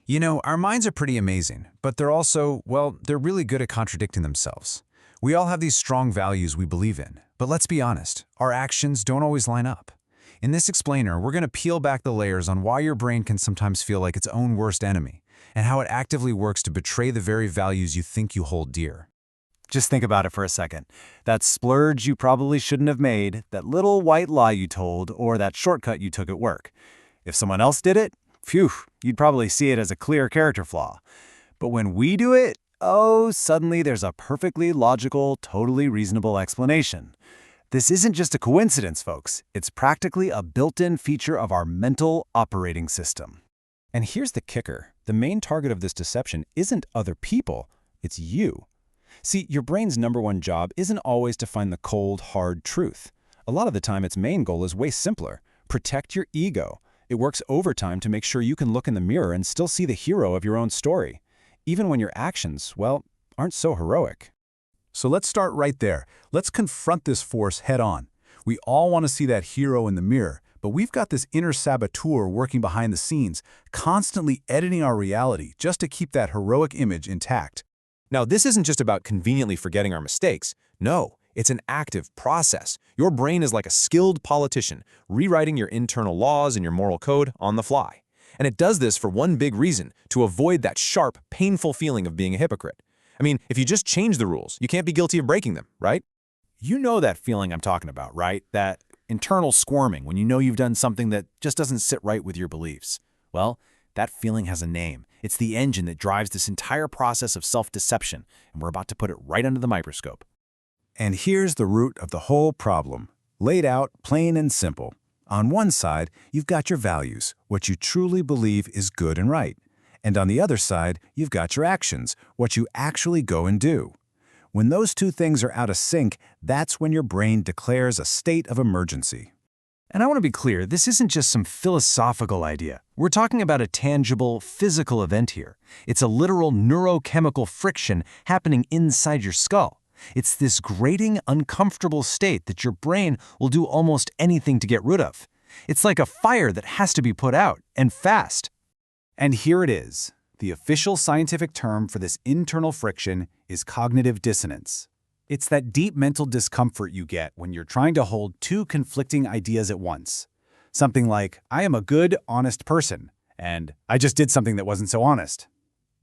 You know, our minds are pretty amazing, but they're also, well, they're really good at contradicting themselves. We all have these strong values we believe in, but let's be honest, our actions don't always line up. In this explainer, we're going to peel back the layers on why your brain can sometimes feel like its own worst enemy, and how it actively works to betray the very values you think you hold dear. Just think about it for a second. That splurge you probably shouldn't have made, that little white lie you told, or that shortcut you took at work. If someone else did it, phew, you'd probably see it as a clear character flaw. But when we do it, oh, suddenly there's a perfectly logical, totally reasonable explanation. This isn't just a coincidence, folks. It's practically a built-in feature of our mental operating system. And here's the kicker. The main target of this deception isn't other people, it's you. See, your brain's #1 job isn't always to find the cold, hard truth. A lot of the time, its main goal is way simpler. Protect your ego. It works overtime to make sure you can look in the mirror and still see the hero of your own story, even when your actions, well, aren't so heroic. So let's start right there. Let's confront this force head on. We all want to see that hero in the mirror, but we've got this inner saboteur working behind the scenes, constantly editing our reality just to keep that heroic image intact. Now, this isn't just about conveniently forgetting our mistakes. No, it's an active process. Your brain is like a skilled politician, rewriting your internal laws and your moral code on the fly. And it does this for one big reason, to avoid that sharp, painful feeling of being a hypocrite. I mean, if you just change the rules, you can't be guilty of breaking them, right? You know that feeling I'm talking about, right? That internal squirming when you know you've done something that just doesn't sit right with your beliefs. Well, that feeling has a name. It's the engine that drives this entire process of self-deception, and we're about to put it right under the microscope. And here's the root of the whole problem, laid out plain and simple. On one side, you've got your values, what you truly believe is good and right. And on the other side, you've got your actions, what you actually go and do. When those two things are out of sync, that's when your brain declares a state of emergency. And I want to be clear, this isn't just some philosophical idea. We're talking about a tangible, physical event here. It's a literal neurochemical friction happening inside your skull. It's this grating, uncomfortable state that your brain will do almost anything to get rid of. It's like a fire that has to be put out, and fast. And here it is. The official scientific term for this internal friction is cognitive dissonance. It's that deep mental discomfort you get when you're trying to hold two conflicting ideas at once. Something like, I am a good, honest person, and I just did something that wasn't so honest.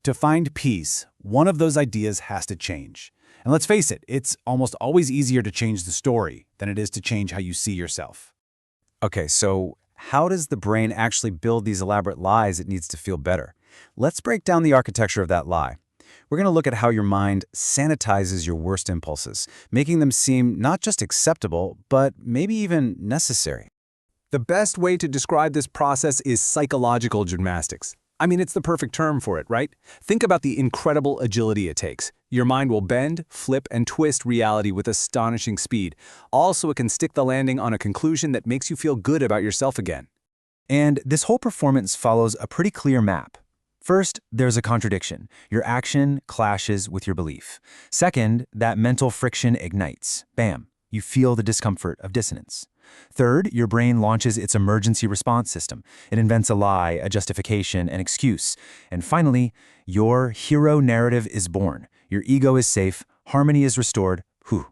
To find peace, one of those ideas has to change. And let's face it, it's almost always easier to change the story than it is to change how you see yourself. Okay, so how does the brain actually build these elaborate lies it needs to feel better? Let's break down the architecture of that lie. We're going to look at how your mind sanitizes your worst impulses, making them seem not just acceptable, but maybe even necessary. The best way to describe this process is psychological gymnastics. I mean, it's the perfect term for it, right? Think about the incredible agility it takes. Your mind will bend, flip, and twist reality with astonishing speed. Also, it can stick the landing on a conclusion that makes you feel good about yourself again. And this whole performance follows a pretty clear map. First, there's a contradiction. Your action clashes with your belief. Second, that mental friction ignites. Bam, you feel the discomfort of dissonance. Third, your brain launches its emergency response system. It invents a lie, a justification, an excuse. And finally, your hero narrative is born. Your ego is safe, harmony is restored. Whew.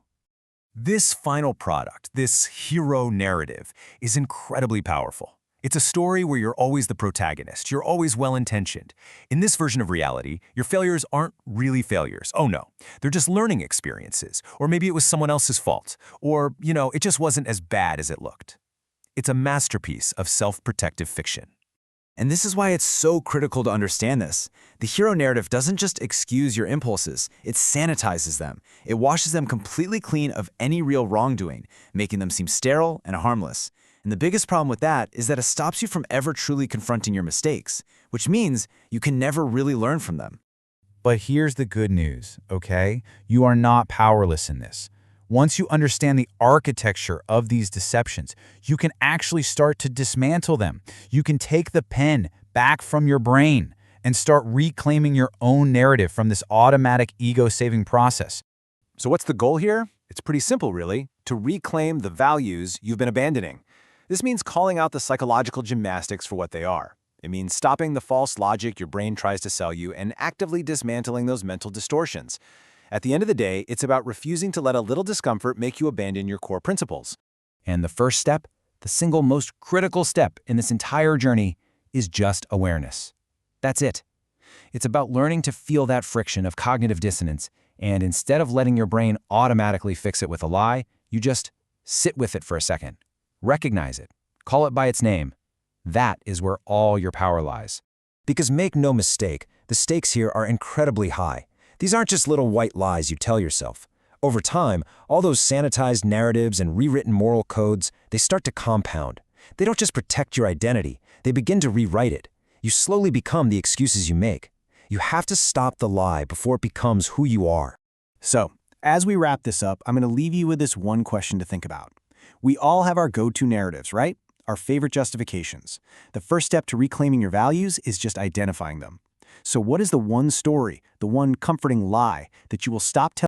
This final product, this hero narrative, is incredibly powerful. It's a story where you're always the protagonist, you're always well-intentioned. In this version of reality, your failures aren't really failures. Oh no, they're just learning experiences. Or maybe it was someone else's fault. Or, it just wasn't as bad as it looked. It's a masterpiece of self-protective fiction. And this is why it's so critical to understand this. The hero narrative doesn't just excuse your impulses, it sanitizes them. It washes them completely clean of any real wrongdoing, making them seem sterile and harmless. And the biggest problem with that is that it stops you from ever truly confronting your mistakes, which means you can never really learn from them. But here's the good news, okay? You are not powerless in this. Once you understand the architecture of these deceptions, you can actually start to dismantle them. You can take the pen back from your brain and start reclaiming your own narrative from this automatic ego-saving process. So what's the goal here? It's pretty simple, really, to reclaim the values you've been abandoning. This means calling out the psychological gymnastics for what they are. It means stopping the false logic your brain tries to sell you and actively dismantling those mental distortions. At the end of the day, it's about refusing to let a little discomfort make you abandon your core principles. And the first step, the single most critical step in this entire journey, is just awareness. That's it. It's about learning to feel that friction of cognitive dissonance, and instead of letting your brain automatically fix it with a lie, you just sit with it for a second. Recognize it. Call it by its name. That is where all your power lies. Because make no mistake, the stakes here are incredibly high. These aren't just little white lies you tell yourself. Over time, all those sanitized narratives and rewritten moral codes, they start to compound. They don't just protect your identity, they begin to rewrite it. You slowly become the excuses you make. You have to stop the lie before it becomes who you are. So, as we wrap this up, I'm going to leave you with this one question to think about. We all have our go-to narratives, right? Our favorite justifications. The first step to reclaiming your values is just identifying them. So what is the one story, the one comforting lie that you will stop telling